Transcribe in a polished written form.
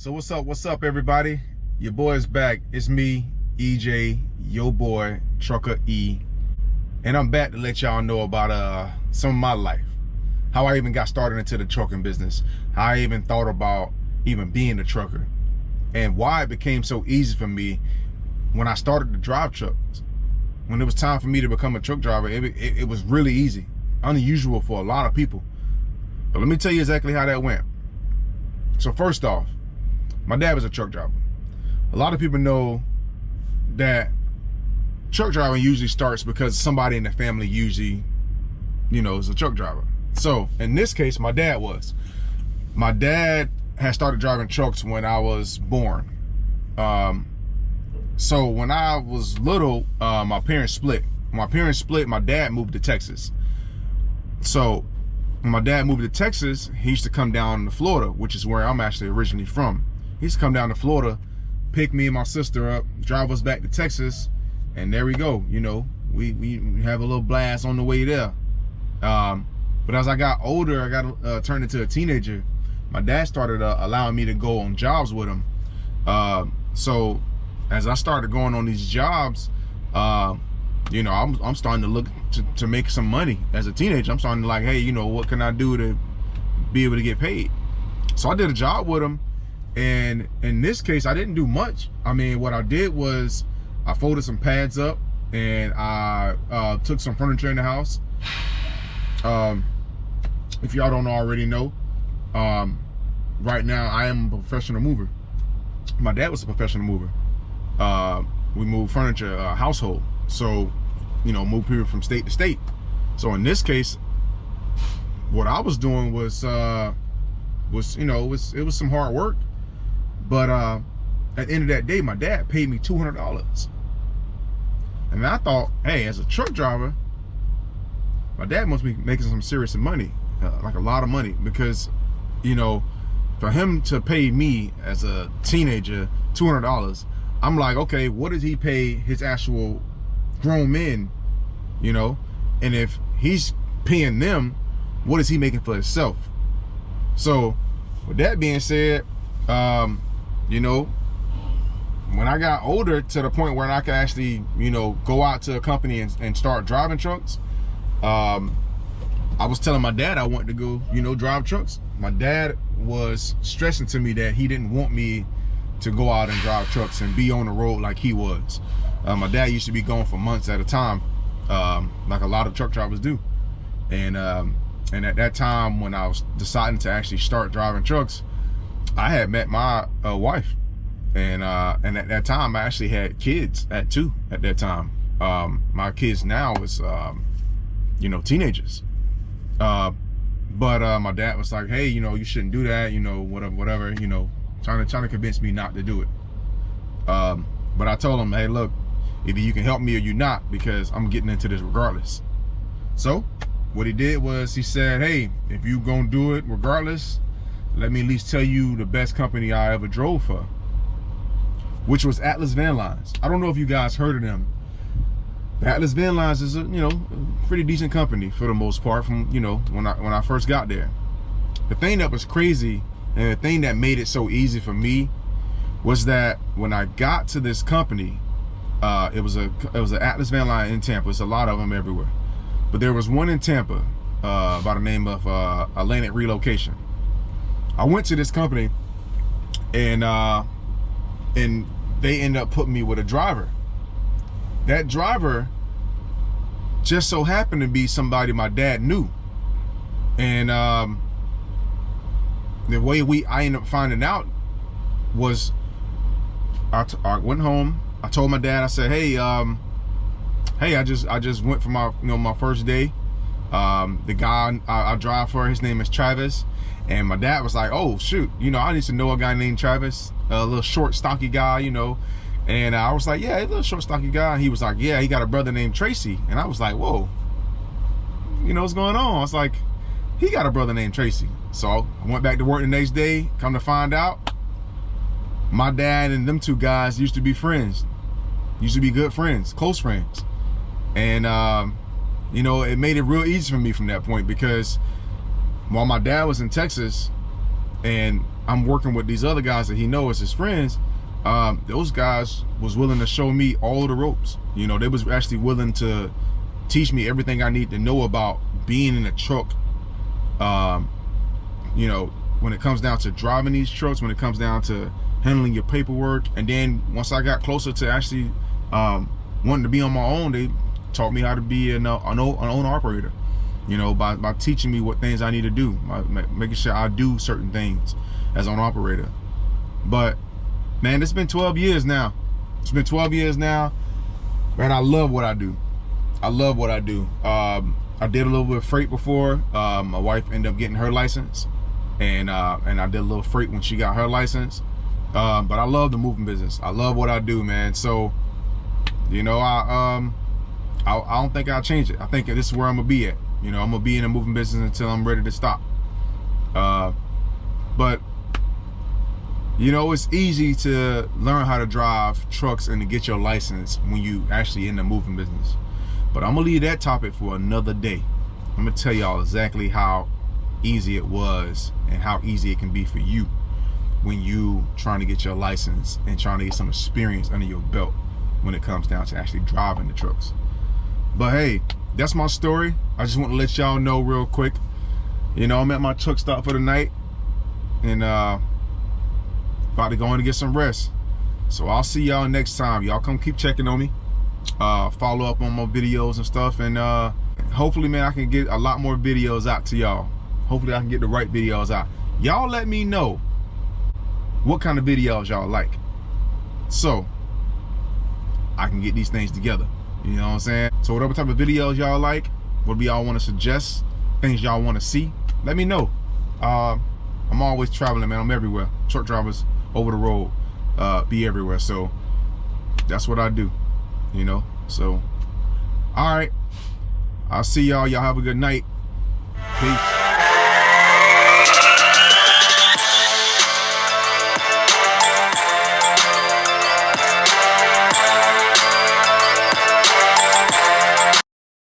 So what's up everybody? Your boy's back. It's me, EJ, your boy, Trucker E. And I'm back to let y'all know about some of my life. How I even got started into the trucking business. How I even thought about even being a trucker. And why it became so easy for me when I started to drive trucks. When it was time for me to become a truck driver, it was really easy. Unusual for a lot of people. But let me tell you exactly how that went. So first off, my dad was a truck driver. A lot of people know that truck driving usually starts because somebody in the family usually, is a truck driver. So in this case, my dad was. My dad had started driving trucks when I was born. So when I was little, my parents split. When my parents split, my dad moved to Texas. So when my dad moved to Texas, he used to come down to Florida, which is where I'm actually originally from. He used to come down to Florida, pick me and my sister up, drive us back to Texas, and there we go. We have a little blast on the way there. But as I got older, I got turned into a teenager. My dad started allowing me to go on jobs with him. So as I started going on these jobs, I'm starting to look to make some money as a teenager. I'm starting to like, hey, what can I do to be able to get paid? So I did a job with him. And in this case, I didn't do much. I mean, what I did was I folded some pads up and I took some furniture in the house. If y'all don't already know, right now I am a professional mover. My dad was a professional mover. We moved furniture, household. So, move people from state to state. So in this case, what I was doing was it was some hard work. But at the end of that day, my dad paid me $200. And I thought, hey, as a truck driver, my dad must be making some serious money, like a lot of money, because, for him to pay me as a teenager $200, I'm like, okay, what does he pay his actual grown men, and if he's paying them, what is he making for himself? So with that being said, when I got older to the point where I could actually, go out to a company and start driving trucks, I was telling my dad I wanted to go, drive trucks. My dad was stressing to me that he didn't want me to go out and drive trucks and be on the road like he was. My dad used to be gone for months at a time, like a lot of truck drivers do. And at that time, when I was deciding to actually start driving trucks, I had met my wife, and at that time I actually had kids at that time. My kids now is teenagers. But my dad was like, hey, you shouldn't do that, whatever, trying to convince me not to do it. But I told him, hey, look, either you can help me or you not, because I'm getting into this regardless. So what he did was he said, hey, if you gonna do it regardless, let me at least tell you the best company I ever drove for, which was Atlas Van Lines. I don't know if you guys heard of them. The Atlas Van Lines is a pretty decent company for the most part from when I first got there. The thing that was crazy and the thing that made it so easy for me was that when I got to this company, it was an Atlas Van Line in Tampa. It's a lot of them everywhere, but there was one in Tampa by the name of Atlantic Relocation. I went to this company and they ended up putting me with a driver. That driver just so happened to be somebody my dad knew. And the way I ended up finding out was I went home. I told my dad, I said, hey, I just went for my my first day. The guy I drive for, his name is Travis. And my dad was like, oh shoot, I need to know a guy named Travis, a little short, stocky guy, And I was like, yeah, a little short, stocky guy. He was like, yeah, he got a brother named Tracy. And I was like, whoa, what's going on? I was like, he got a brother named Tracy. So I went back to work the next day. Come to find out, my dad and them two guys used to be friends. Used to be good friends, close friends. And it made it real easy for me from that point, because while my dad was in Texas and I'm working with these other guys that he knows, his friends. Those guys was willing to show me all the ropes. You know, they was actually willing to teach me everything I need to know about being in a truck. You know, when it comes down to driving these trucks, when it comes down to handling your paperwork. And then once I got closer to actually wanting to be on my own, they taught me how to be an owner operator, you know, by teaching me what things I need to do, making sure I do certain things as an operator. But man, it's been 12 years now. It's been 12 years now. Man, I love what I do. I love what I do. I did a little bit of freight before. My wife ended up getting her license, and I did a little freight when she got her license. But I love the moving business. I love what I do, man. So, you know, I don't think I'll change it. I think this is where I'm gonna be at. You know, I'm gonna be in the moving business until I'm ready to stop. But you know, it's easy to learn how to drive trucks and to get your license when you actually in the moving business. But I'm gonna leave that topic for another day. I'm gonna tell y'all exactly how easy it was and how easy it can be for you when you trying to get your license and trying to get some experience under your belt when it comes down to actually driving the trucks. But hey, that's my story. I just want to let y'all know real quick. You know, I'm at my truck stop for the night, and about to go in and get some rest. So I'll see y'all next time. Y'all come keep checking on me, follow up on my videos and stuff, and hopefully, man, I can get a lot more videos out to y'all. Hopefully I can get the right videos out. Y'all let me know what kind of videos y'all like, so I can get these things together. You know what I'm saying? So whatever type of videos y'all like, what y'all want to suggest, things y'all want to see, let me know. I'm always traveling, man. I'm everywhere. Truck drivers over the road, be everywhere. So that's what I do, you know. So all right, I'll see y'all. Y'all have a good night. Peace.